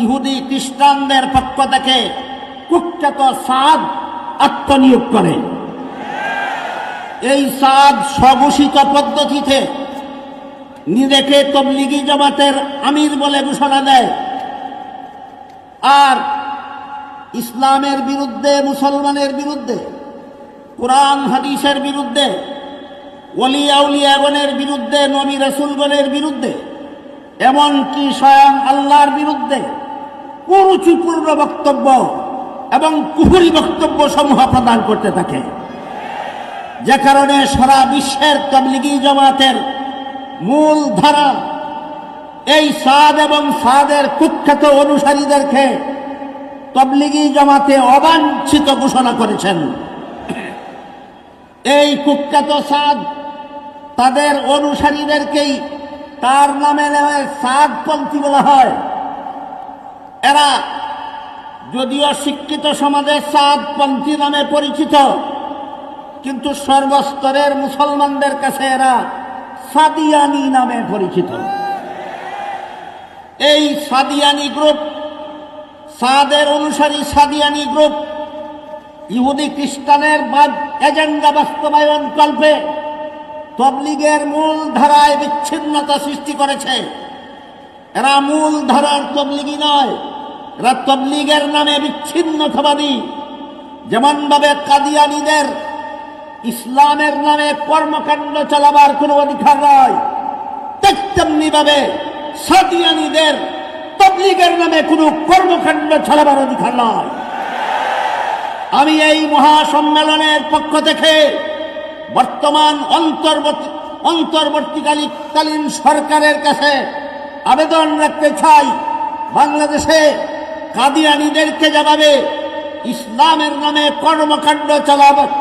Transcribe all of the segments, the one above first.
ইহুদি খ্রিস্টানদের পক্ষ থেকে কুখ্যাত সাদ আত্মনিয়োগ করে। এই সাদ স্বঘোষিত পদ্ধতিতে নিজেকে তবলিগি জামাতের আমির বলে ঘোষণা দেয়, আর ইসলামের বিরুদ্ধে, মুসলমানের বিরুদ্ধে, কোরআন হাদিসের বিরুদ্ধে, ওলি আউলিয়াগণের বিরুদ্ধে, নবী রাসূলগণের বিরুদ্ধে, এমনকি স্বয়ং আল্লাহর বিরুদ্ধে কুরুচিপূর্ণ বক্তব্য এবং কুফরি বক্তব্য সমূহ প্রদান করতে থাকে, যে কারণে সারা বিশ্বের তাবলিগি জামাতের মূল ধারা এই সাদ এবং সাদের কুখ্যাত অনুসারীদেরকে তাবলিগি জামাতে অবাঞ্ছিত ঘোষণা করেছেন। এই কুখ্যাত সাদ তাদের অনুসারীদেরকেই তার নামে সাদপন্থী বলা হয়। এরা যদিও শিক্ষিত সমাজে সাদপন্থী নামে পরিচিত, কিন্তু সর্বস্তরের মুসলমানদের কাছে এরা সাদিয়ানি নামে পরিচিত। এই সাদিয়ানি গ্রুপ, সাদের অনুসারী সাদিয়ানি গ্রুপ ইহুদি খ্রিস্টানের এজেন্ডা বাস্তবায়ন কল্পে তবলিগের মূল ধারায় বিচ্ছিন্নতা সৃষ্টি করেছে। এরা মূল ধারার তবলিগি নয়, এরা তবলিগের নামে বিচ্ছিন্নতাবাদী। যেমনভাবে কাদিয়ানীদের ইসলামের নামে কর্মকাণ্ড চালাবার কোনো অধিকার নয়, ঠিক তেমনি ভাবে সাদিয়ানীদের তবলিগের নামে কোনো কর্মকাণ্ড চালাবার অধিকার নয়। আমি এই মহাসম্মেলনের পক্ষ থেকে বর্তমান অন্তর্বর্তীকালীন সরকারের কাছে আবেদন রাখতে চাই, বাংলাদেশে কাদিয়ানীদেরকে যেভাবে ইসলামের নামে কর্মকাণ্ড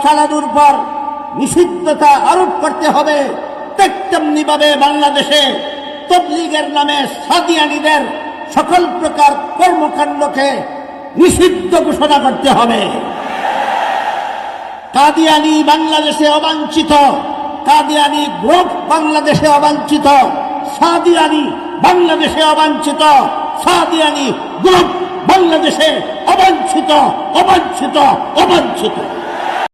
চালানোর পর নিষিদ্ধতা আরোপ করতে হবে, ঠিক তেমনি ভাবে বাংলাদেশে তবলিগের নামে সাদিয়ানীদের সকল প্রকার কর্মকাণ্ডকে নিষিদ্ধ ঘোষণা করতে হবে। কাদিয়ানী বাংলাদেশে অবাঞ্ছিত, কাদিয়ানী গ্রুপ বাংলাদেশে অবাঞ্ছিত, সাদিয়ানী বাংলাদেশে অবাঞ্ছিত, সাদিয়ানী গ্রুপ বাংলাদেশে অবাঞ্ছিত, অবাঞ্ছিত, অবাঞ্ছিত।